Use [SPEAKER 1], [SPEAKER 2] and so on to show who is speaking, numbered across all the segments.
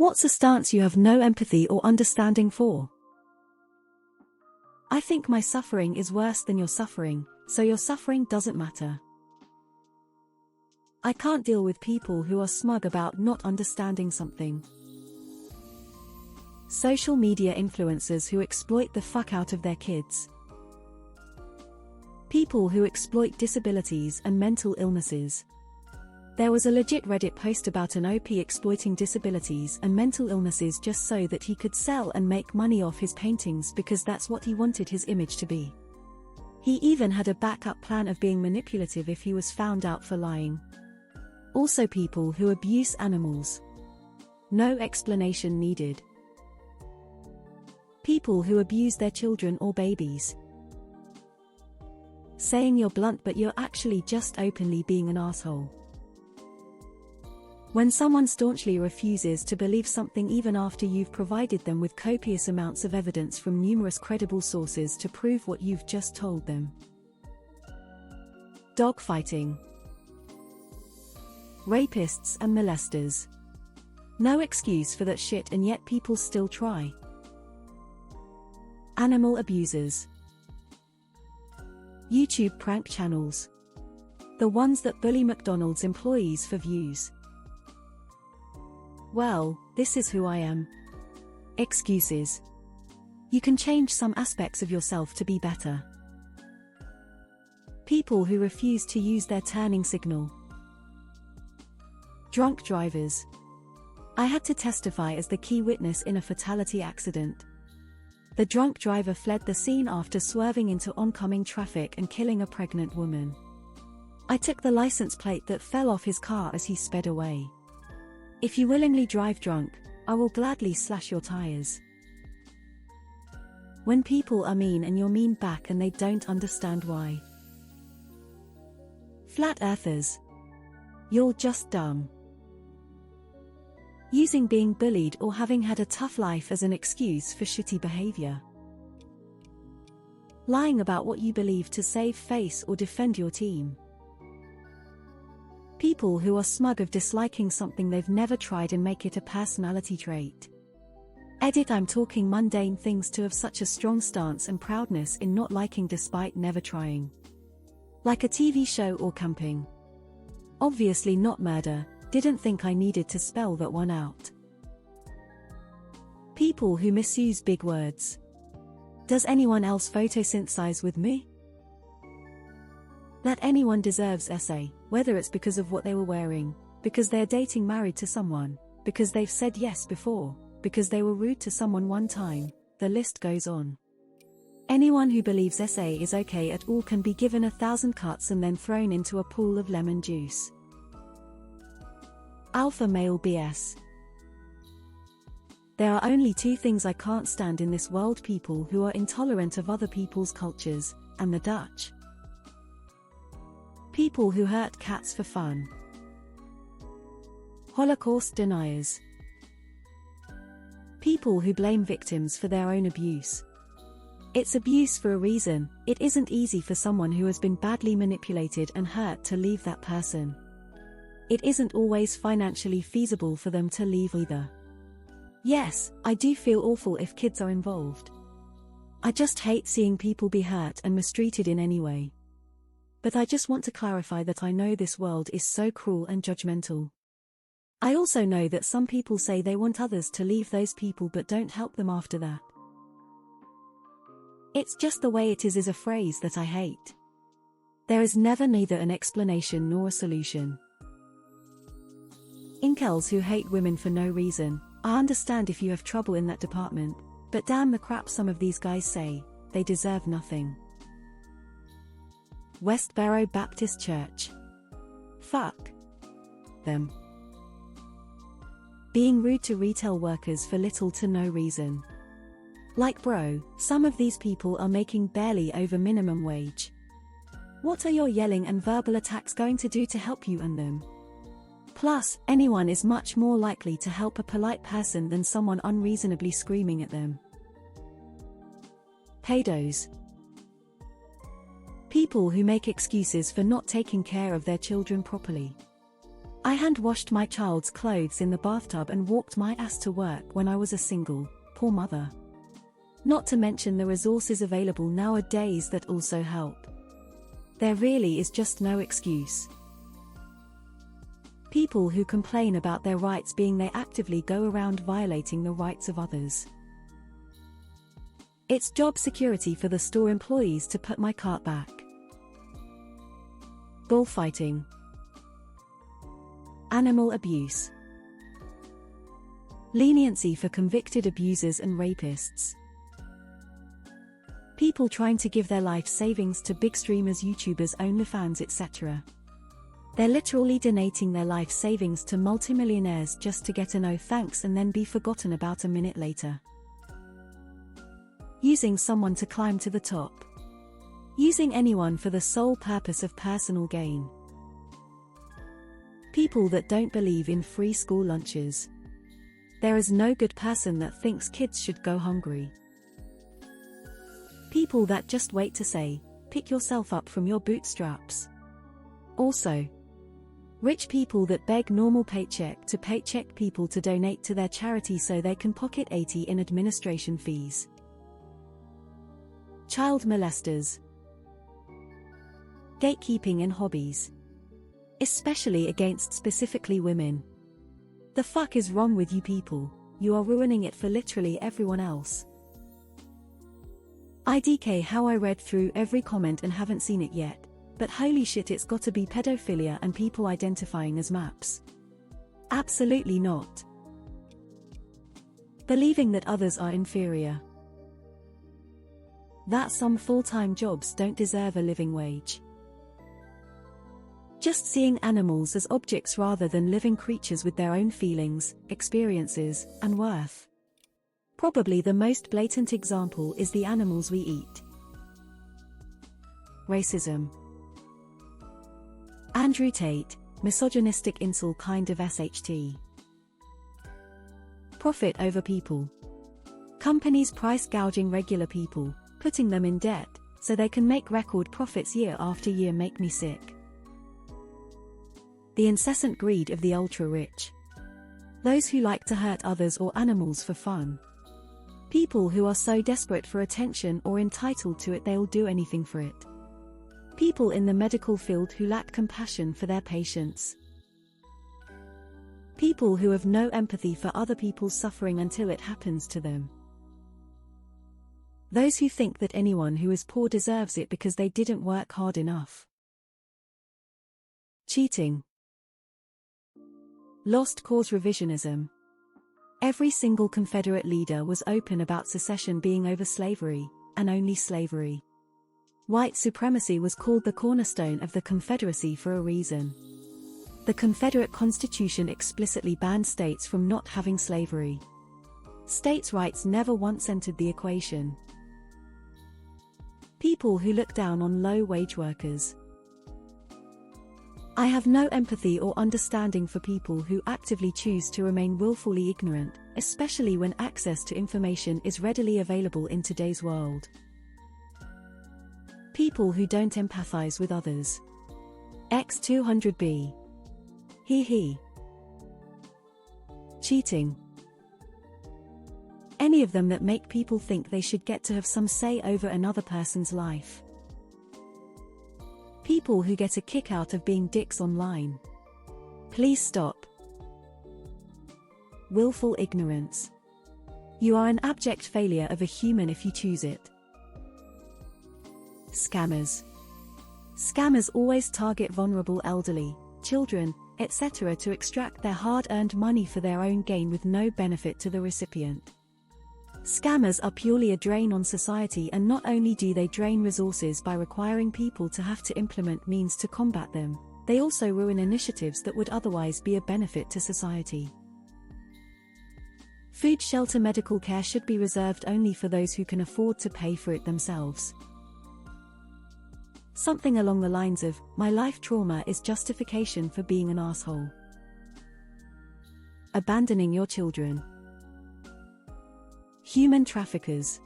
[SPEAKER 1] What's a stance you have no empathy or understanding for? I think my suffering is worse than your suffering, so your suffering doesn't matter. I can't deal with people who are smug about not understanding something. Social media influencers who exploit the fuck out of their kids. People who exploit disabilities and mental illnesses. There was a legit Reddit post about an OP exploiting disabilities and mental illnesses just so that he could sell and make money off his paintings because that's what he wanted his image to be. He even had a backup plan of being manipulative if he was found out for lying. Also people who abuse animals. No explanation needed. People who abuse their children or babies. Saying you're blunt but you're actually just openly being an asshole. When someone staunchly refuses to believe something even after you've provided them with copious amounts of evidence from numerous credible sources to prove what you've just told them. Dogfighting. Rapists and molesters. No excuse for that shit and yet people still try. Animal abusers. YouTube prank channels. The ones that bully McDonald's employees for views. Well, this is who I am. Excuses. You can change some aspects of yourself to be better. People who refuse to use their turning signal. Drunk drivers. I had to testify as the key witness in a fatality accident. The drunk driver fled the scene after swerving into oncoming traffic and killing a pregnant woman. I took the license plate that fell off his car as he sped away. If you willingly drive drunk, I will gladly slash your tires. When people are mean and you're mean back and they don't understand why. Flat earthers. You're just dumb. Using being bullied or having had a tough life as an excuse for shitty behavior. Lying about what you believe to save face or defend your team. People who are smug of disliking something they've never tried and make it a personality trait. Edit I'm talking mundane things to have such a strong stance and proudness in not liking despite never trying. Like a TV show or camping. Obviously not murder, didn't think I needed to spell that one out. People who misuse big words. Does anyone else photosynthesize with me? That anyone deserves essay, whether it's because of what they were wearing, because they're dating married to someone, because they've said yes before, because they were rude to someone one time, the list goes on. Anyone who believes essay is okay at all can be given 1,000 cuts and then thrown into a pool of lemon juice. Alpha male BS. There are only two things I can't stand in this world: people who are intolerant of other people's cultures, and the Dutch. People who hurt cats for fun. Holocaust deniers. People who blame victims for their own abuse. It's abuse for a reason. It isn't easy for someone who has been badly manipulated and hurt to leave that person. It isn't always financially feasible for them to leave either. Yes, I do feel awful if kids are involved. I just hate seeing people be hurt and mistreated in any way. But I just want to clarify that I know this world is so cruel and judgmental. I also know that some people say they want others to leave those people but don't help them after that. It's just the way it is a phrase that I hate. There is never neither an explanation nor a solution. Incels who hate women for no reason. I understand if you have trouble in that department, but damn the crap some of these guys say, they deserve nothing. Westboro Baptist Church. Fuck them. Being rude to retail workers for little to no reason. Like bro, some of these people are making barely over minimum wage. What are your yelling and verbal attacks going to do to help you and them? Plus, anyone is much more likely to help a polite person than someone unreasonably screaming at them. Pedos. People who make excuses for not taking care of their children properly. I hand-washed my child's clothes in the bathtub and walked my ass to work when I was a single, poor mother. Not to mention the resources available nowadays that also help. There really is just no excuse. People who complain about their rights being they actively go around violating the rights of others. It's job security for the store employees to put my cart back. Bullfighting. Animal abuse. Leniency for convicted abusers and rapists. People trying to give their life savings to big streamers, YouTubers, OnlyFans, etc. They're literally donating their life savings to multimillionaires just to get a no thanks and then be forgotten about a minute later. Using someone to climb to the top. Using anyone for the sole purpose of personal gain. People that don't believe in free school lunches. There is no good person that thinks kids should go hungry. People that just wait to say, pick yourself up from your bootstraps. Also, rich people that beg normal paycheck to paycheck people to donate to their charity so they can pocket 80 in administration fees. Child molesters. Gatekeeping in hobbies. Especially against specifically women. The fuck is wrong with you people? You are ruining it for literally everyone else. IDK how I read through every comment and haven't seen it yet, but holy shit, it's gotta be pedophilia and people identifying as maps. Absolutely not. Believing that others are inferior. That some full-time jobs don't deserve a living wage. Just seeing animals as objects rather than living creatures with their own feelings, experiences, and worth. Probably the most blatant example is the animals we eat. Racism. Andrew Tate, misogynistic incel kind of SHT. Profit over people. Companies price gouging regular people, putting them in debt, so they can make record profits year after year. Make me sick. The incessant greed of the ultra-rich. Those who like to hurt others or animals for fun. People who are so desperate for attention or entitled to it they'll do anything for it. People in the medical field who lack compassion for their patients. People who have no empathy for other people's suffering until it happens to them. Those who think that anyone who is poor deserves it because they didn't work hard enough. Cheating. Lost cause revisionism. Every single Confederate leader was open about secession being over slavery, and only slavery. White supremacy was called the cornerstone of the Confederacy for a reason. The Confederate Constitution explicitly banned states from not having slavery. States' rights never once entered the equation. People who look down on low-wage workers. I have no empathy or understanding for people who actively choose to remain willfully ignorant, especially when access to information is readily available in today's world. People who don't empathize with others. X200B. He. Cheating. Any of them that make people think they should get to have some say over another person's life. People who get a kick out of being dicks online. Please stop. Willful ignorance. You are an abject failure of a human if you choose it. Scammers. Scammers always target vulnerable elderly, children, etc. to extract their hard-earned money for their own gain with no benefit to the recipient. Scammers are purely a drain on society, and not only do they drain resources by requiring people to have to implement means to combat them, they also ruin initiatives that would otherwise be a benefit to society. Food, shelter, medical care should be reserved only for those who can afford to pay for it themselves. Something along the lines of, my life trauma is justification for being an asshole. Abandoning your children. Human traffickers.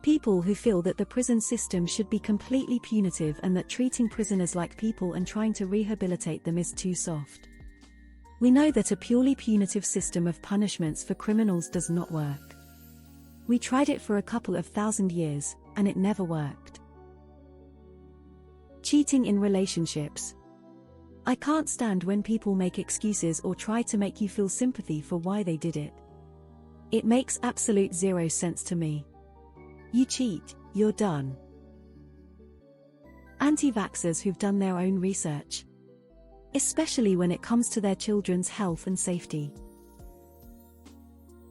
[SPEAKER 1] People who feel that the prison system should be completely punitive and that treating prisoners like people and trying to rehabilitate them is too soft. We know that a purely punitive system of punishments for criminals does not work. We tried it for a couple of thousand years, and it never worked. Cheating in relationships. I can't stand when people make excuses or try to make you feel sympathy for why they did it. It makes absolute zero sense to me. You cheat, you're done. Anti-vaxxers who've done their own research. Especially when it comes to their children's health and safety.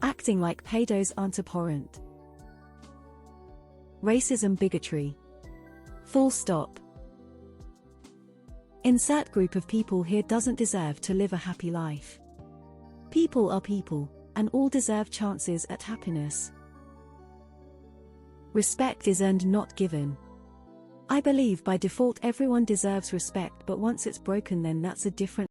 [SPEAKER 1] Acting like pedos aren't abhorrent. Racism, bigotry. Full stop. Insert group of people here doesn't deserve to live a happy life. People are people, and all deserve chances at happiness. Respect is earned, not given. I believe by default everyone deserves respect, but once it's broken, then that's a different